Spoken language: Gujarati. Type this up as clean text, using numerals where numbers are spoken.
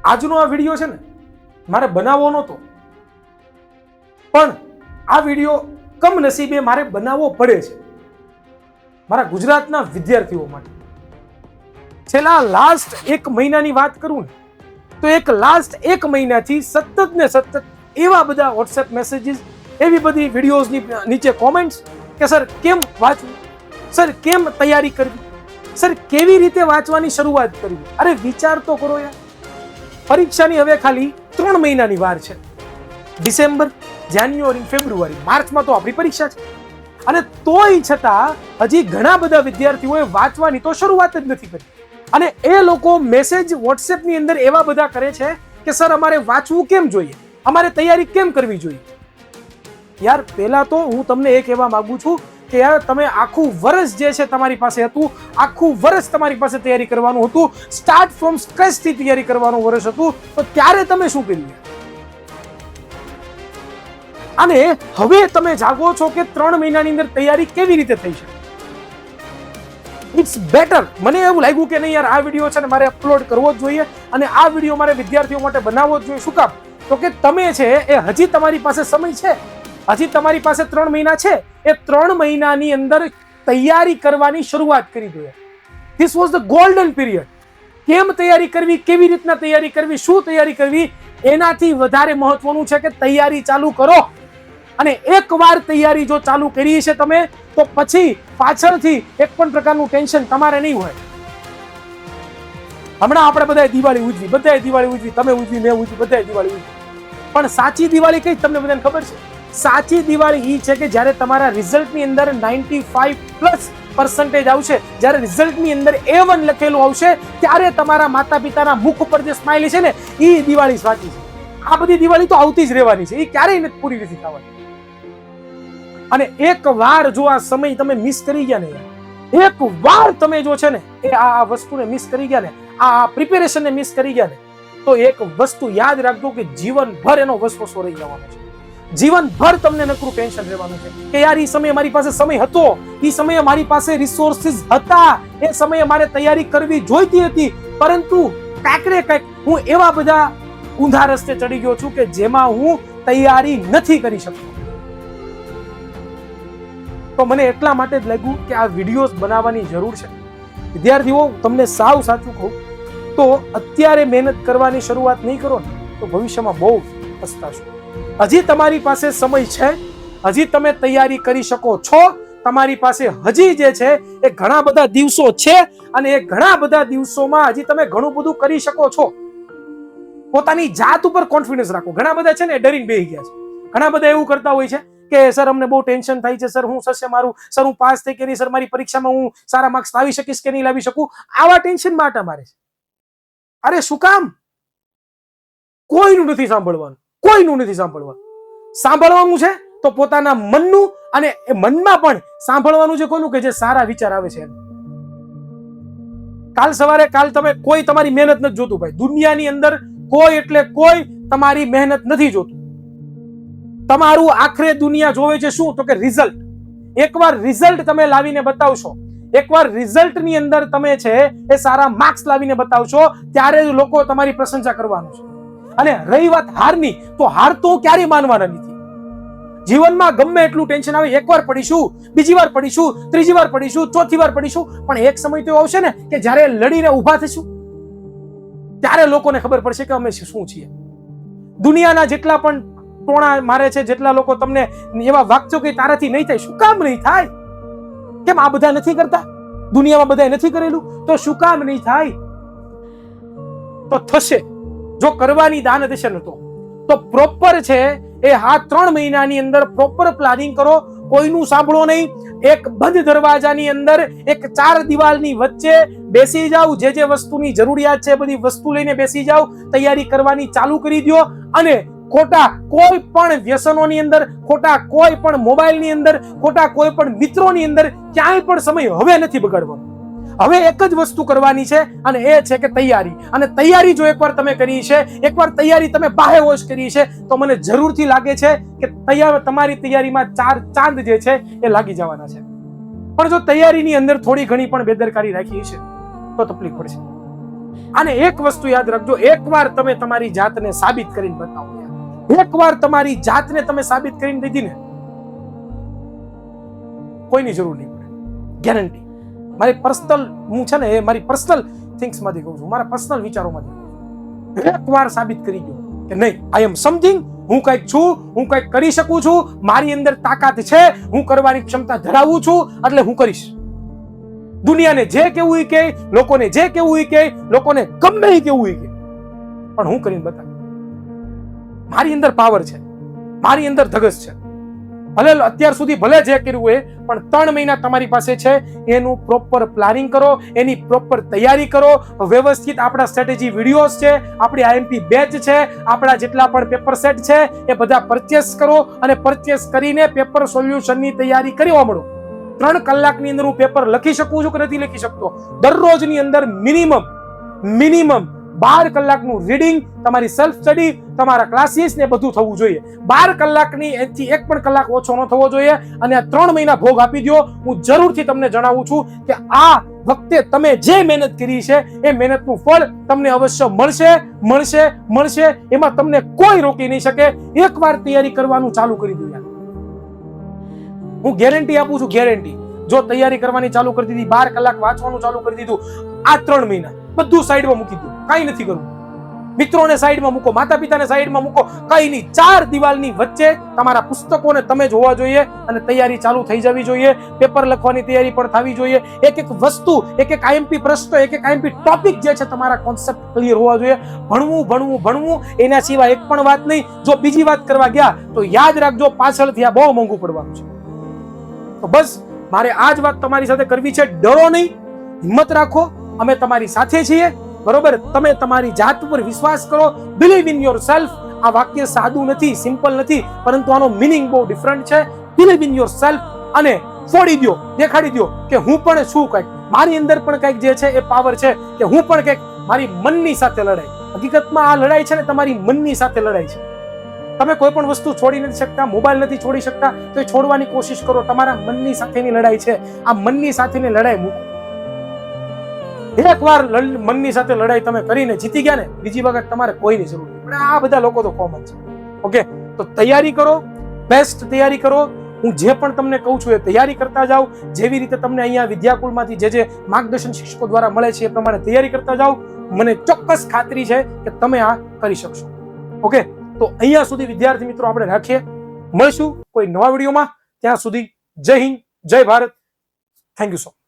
આજનો આ વિડીયો છે ને મારે બનાવવો નહોતો, પણ આ વિડીયો કમનસીબે મારે બનાવવો પડે છે મારા ગુજરાતના વિદ્યાર્થીઓ માટે. છેલ્લા લાસ્ટ 1 મહિનાની વાત કરું ને તો લાસ્ટ 1 મહિનાથી સતત ને સતત એવા બધા વોટ્સએપ મેસેજીસ, એવી બધી વિડીયોઝની નીચે કોમેન્ટ્સ કે સર કેમ વાંચવું, સર કેમ તૈયારી કરવી, સર કેવી રીતે વાંચવાની શરૂઆત કરવી. અરે વિચાર તો કરો યાર, પરીક્ષાની હવે ખાલી 3 મહિનાની વાર છે. ડિસેમ્બર, જાન્યુઆરી, ફેબ્રુઆરી, માર્ચમાં તો આપણી પરીક્ષા છે. અને તોય છતાં હજી ઘણા બધા વિદ્યાર્થીઓએ વાંચવાની તો શરૂઆત જ નથી કરી. અને એ લોકો મેસેજ વોટ્સએપની અંદર એવા બધા કરે છે કે સર અમારે વાંચવું કેમ જોઈએ, અમારે તૈયારી કેમ કરવી જોઈએ. યાર પહેલા તો હું તમને એ કહેવા માંગુ છું કે યાર તમે આખું વર્ષ જે છે તમારી પાસે હતું, આખું વર્ષ તમારી પાસે તૈયારી કરવાનું હતું, સ્ટાર્ટ ફ્રોમ સ્ક્રેચ થી તૈયારી કરવાનું વર્ષ હતું, તો ત્યારે તમે શું કર્યું? અને હવે તમે જાગો છો કે 3 મહિનાની અંદર તૈયારી કેવી રીતે થઈ છે. ઇટ્સ બેટર, મને એવું લાગ્યું કે નહીં યાર આ વિડીયો છે ને મારે અપલોડ કરવો જ જોઈએ અને આ વિડીયો મારે વિદ્યાર્થીઓ માટે બનાવવો જ જોઈએ. શું કામ? તો કે તમે છે એ હજી તમારી પાસે સમય છે, હજી તમારી પાસે 3 મહિના છે. એ 3 મહિનાની અંદર તૈયારી કરવાની શરૂઆત કરી દો. This was the golden period. કેમ તૈયારી કરવી, કેવી રીતના તૈયારી કરવી, શું તૈયારી કરવી, એનાથી વધારે મહત્વનું છે કે તૈયારી ચાલુ કરો. અને એકવાર તૈયારી જો ચાલુ કરી છે તમે, તો પછી પાછળથી એક પણ પ્રકારનું ટેન્શન તમારે નહીં હોય. હમણાં આપણે બધાએ દિવાળી ઉજવી, તમે ઉજવી, મેં ઉજવી, બધાએ દિવાળી ઉજવી. પણ સાચી દિવાળી કઈ તમને બધાને ખબર છે? સાચી દિવાળી એ છે કે જ્યારે તમારા રિઝલ્ટની અંદર 95+ આવશે, જ્યારે રિઝલ્ટની અંદર A1 લખેલું આવશે, ત્યારે તમારા માતા પિતાના મુખ ઉપર જે સ્માઈલ છે ને, એ દિવાળી સાચી છે. આ બધી દિવાળી તો આવતી જ રહેવાની છે, એ ક્યારેય પૂરી નથી થવાની. અને એક વાર જો આ સમય તમે મિસ કરી ગયા ને, એક વાર તમે જો છે ને એ આ વસ્તુને મિસ કરી ગયા ને, આ પ્રિપેરેશનને મિસ કરી ગયા ને, તો એક વસ્તુ યાદ રાખજો કે જીવનભર એનો વસવસો રહી જવાનો છે. જીવનભર તમને નકરું ટેન્શન રહેવાનું છે કે યાર એ સમયે મારી પાસે સમય હતો, એ સમયે મારી પાસે રિસોર્સિસ હતા, એ સમયે મારે તૈયારી કરવી જોઈતી હતી, પરંતુ કાંઈક ને કાંઈક હું એવા બધા ઊંધા રસ્તે ચડી ગયો છું કે જેમાં હું તૈયારી નથી કરી શકતો. તો મને એટલા માટે જ લાગ્યું કે આ વિડીયોઝ બનાવવાની જરૂર છે. વિદ્યાર્થીઓ, તમને સાવ સાચું કહું તો અત્યારે મહેનત કરવાની શરૂઆત નહીં કરો ને તો ભવિષ્યમાં બહુ પછતાશો. હજી તમારી પાસે સમય છે, હજી તમે તૈયારી કરી શકો છો. તમારી પાસે હજી જે છે એ ઘણા બધા દિવસો છે અને એ ઘણા બધા દિવસોમાં હજી તમે ઘણું બધું કરી શકો છો. પોતાની જાત ઉપર કોન્ફિડન્સ રાખો. ઘણા બધા છે ને ડરીને બેસી ગયા છે. ઘણા બધા એવું કરતા હોય છે કે સર અમને બહુ ટેન્શન થાય છે, સર હું થશે મારું, સર હું પાસ થઈ કે નહીં, સર મારી પરીક્ષામાં હું સારા માર્ક્સ લાવી શકીશ કે નહીં લાવી શકું. આવા ટેન્શન માટે મારે છે. અરે શું કામ? કોઈનું નથી સાંભળવાનું, કોઈનું નથી સાંભળવાનું. સાંભળવાનું છે તો પોતાના મનનું, અને એ મનમાં પણ સાંભળવાનું છે કોનું? કે જે સારા વિચાર આવે છે. કાલ સવારે તમે કોઈ તમારી મહેનત નથી જોતું ભાઈ. દુનિયાની અંદર કોઈ એટલે કોઈ તમારી મહેનત નથી જોતું. તમારું આખરે દુનિયા જોવે છે શું? તો કે રિઝલ્ટ. એકવાર રિઝલ્ટ તમે લાવીને બતાવશો, એકવાર રિઝલ્ટની અંદર તમે છે એ સારા માર્ક્સ લાવીને બતાવશો, ત્યારે જ લોકો તમારી પ્રશંસા કરવાનું છે. અને રહી વાત હારની, તો હાર તો ક્યારેય માનવાના નથી. જીવનમાં ગમે એટલું ટેન્શન આવે, એકવાર પડીશું, બીજી વાર પડીશું, ત્રીજી વાર પડીશું, ચોથી વાર પડીશું, પણ એક સમય તો આવશે ને કે જ્યારે લડીને ઊભા થઈશું, ત્યારે લોકોને ખબર પડશે કે અમે શું છીએ. દુનિયાના જેટલા પણ ટોણા મારે છે, જેટલા લોકો તમને એવા વાગજો કે તારાથી નહીં થાય, શું કામ નહીં થાય? કેમ આ બધા નથી કરતા? દુનિયામાં બધા નથી કરેલું, તો શું કામ નહીં થાય? તો થશે. જો કરવાની દાન દેશે ને તો પ્રોપર છે એ આ 3 મહિનાની અંદર પ્રોપર પ્લાનિંગ કરો. કોઈનું સાંભળો નહીં. એક બંધ દરવાજાની અંદર, એક 4 દિવાલની વચ્ચે બેસી જાઓ. જે વસ્તુની જરૂરિયાત છે બધી વસ્તુ લઈને બેસી જાઓ. તૈયારી કરવાની ચાલુ કરી દો. અને ખોટા કોઈ પણ વ્યસનોની અંદર, ખોટા કોઈ પણ મોબાઈલની અંદર, ખોટા કોઈ પણ મિત્રોની અંદર ક્યાંય પણ સમય હવે નથી બગાડવાનો. હવે એક જ વસ્તુ કરવાની છે અને એ છે કે તૈયારી. અને તૈયારી જો એકવાર તમે કરી છે, એકવાર તૈયારી તમે બાહે હોશ કરી છે, તો મને જરૂરથી લાગે છે કે તમારી તૈયારીમાં 4 ચાંદ જે છે એ લાગી જવાના છે. પણ જો તૈયારીની અંદર થોડી ઘણી પણ બેદરકારી રાખી છે તો તકલીફ પડશે. અને એક વસ્તુ યાદ રાખજો, એકવાર તમે તમારી જાતને સાબિત કરીને બતાવો યાર, એકવાર તમારી જાતને તમે સાબિત કરીને દીધી ને, કોઈની જરૂર નહીં પડે, ગેરંટી. મારી પર્સનલ, હું છે ને એ મારી પર્સનલ થિંગ્સ માંથી કહું છું, મારા પર્સનલ વિચારોમાંથી કહું છું. એકવાર સાબિત કરી દો કે નહીં, આઈ એમ સમથિંગ, હું કંઈક છું, હું કંઈક કરી શકું છું, મારી અંદર તાકાત છે, હું કરવાની ક્ષમતા ધરાવું છું, એટલે હું કરીશ. દુનિયાને જે કેવું ઈ કે, લોકોને જે કેવું ઈ કે, લોકોને ગમે ઈ કેવું ઈ કે, પણ હું કરીને બતાવ. મારી અંદર પાવર છે, મારી અંદર ધગસ છે. ભલે અત્યાર સુધી ભલે જે કર્યું હોય, પણ 3 મહિના તમારી પાસે છે, એનું પ્રોપર પ્લાનિંગ કરો, એની પ્રોપર તૈયારી કરો, વ્યવસ્થિત. આપણા સ્ટ્રેટેજી વિડીયોઝ છે, આપણી આઈએમપી બેચ છે, આપણા જેટલા પણ પેપર સેટ છે એ બધા પરચેસ કરો, અને પરચેસ કરીને પેપર સોલ્યુશનની તૈયારી કરવા માંડો. 3 કલાકની અંદર હું પેપર લખી શકું છું કે નથી લખી શકતો? દરરોજની અંદર મિનિમમ 12 કલાકનું રીડિંગ, તમારી સેલ્ફ સ્ટડી, તમારા ક્લાસીસ ને બધું થવું જોઈએ. 12 કલાકની એથી 1 પણ કલાક ઓછો ન થવો જોઈએ. અને આ 3 મહિના ભોગ આપી દો. હું જરૂરથી તમને જણાવું છું કે આ વખતે તમે જે મહેનત કરી છે એ મહેનતનું ફળ તમને અવશ્ય મળશે. એમાં તમને કોઈ રોકી નહીં શકે. એકવાર તૈયારી કરવાનું ચાલુ કરી દો યાર, હું ગેરંટી આપું છું, ગેરંટી. જો તૈયારી કરવાની ચાલુ કરી દીધી, 12 કલાક વાંચવાનું ચાલુ કરી દીધું, આ 3 મહિના બધું સાઈડમાં મૂકી દો, કઈ નથી કરવું. મિત્રોને સાઈડમાં મૂકો, માતા પિતાને સાઈડમાં મૂકો, કઈ નહીં. 4 દિવાલની વચ્ચે તમારા પુસ્તકોને તમે જોવા જોઈએ અને તૈયારી ચાલુ થઈ જવી જોઈએ. પેપર લખવાની તૈયારી પણ થવી જોઈએ. એક વસ્તુ, એક આઈએમપી પ્રશ્ન, એક આઈએમપી ટોપિક જે છે, તમારા કોન્સેપ્ટ ક્લિયર હોવા જોઈએ. ભણવું, એના સિવાય એક પણ વાત નહીં. જો બીજી વાત કરવા ગયા તો યાદ રાખજો, પાછળથી આ બહુ મોંઘું પડવાનું છે. તો બસ મારે આ જ વાત તમારી સાથે કરવી છે. ડરો નહીં, હિંમત રાખો, અમે તમારી સાથે છીએ. બરોબર? તમે તમારી જાત પર વિશ્વાસ કરો. Believe in your self. આ વાક્ય સાદું નથી, સિમ્પલ નથી, પરંતુ આનો મિનિંગ બહુ ડિફરન્ટ છે. બિલીવ ઇન યોર સેલ્ફ અને ફોડી દો, દેખાડી દો કે હું પણ છું કંઈક, મારી અંદર પણ કંઈક જે છે એ પાવર છે, કે હું પણ કંઈક. મારી મનની સાથે લડાઈ, હકીકતમાં આ લડાઈ છે ને તમારી મનની સાથે લડાઈ છે. તમે કોઈ પણ વસ્તુ છોડી નથી શકતા, મોબાઈલ નથી છોડી શકતા, તો એ છોડવાની કોશિશ કરો. તમારા મનની સાથેની લડાઈ છે. આ મનની સાથેની લડાઈ મૂકો. એકવાર મનની સાથે લડાઈ તમે કરીને જીતી ગયા ને, બીજી વખત તમારે કોઈની જરૂર નહીં. પણ આ બધા લોકો તો કોમન છે. ઓકે, તો તૈયારી કરો, બેસ્ટ તૈયારી કરો. હું જે પણ તમને કહું છું એ તૈયારી કરતા જાઓ. જેવી રીતે તમને અહીંયા વિદ્યાકુલમાંથી જે માર્ગદર્શન શિક્ષકો દ્વારા મળે છે એ પ્રમાણે તૈયારી કરતા જાઓ. મને ચોક્કસ ખાતરી છે કે તમે આ કરી શકશો. ઓકે, તો અહીંયા સુધી વિદ્યાર્થી મિત્રો આપણે રાખીએ. મળશું કોઈ નવા વિડીયોમાં. ત્યાં સુધી જય હિન્દ, જય Bharat. Thank you so much.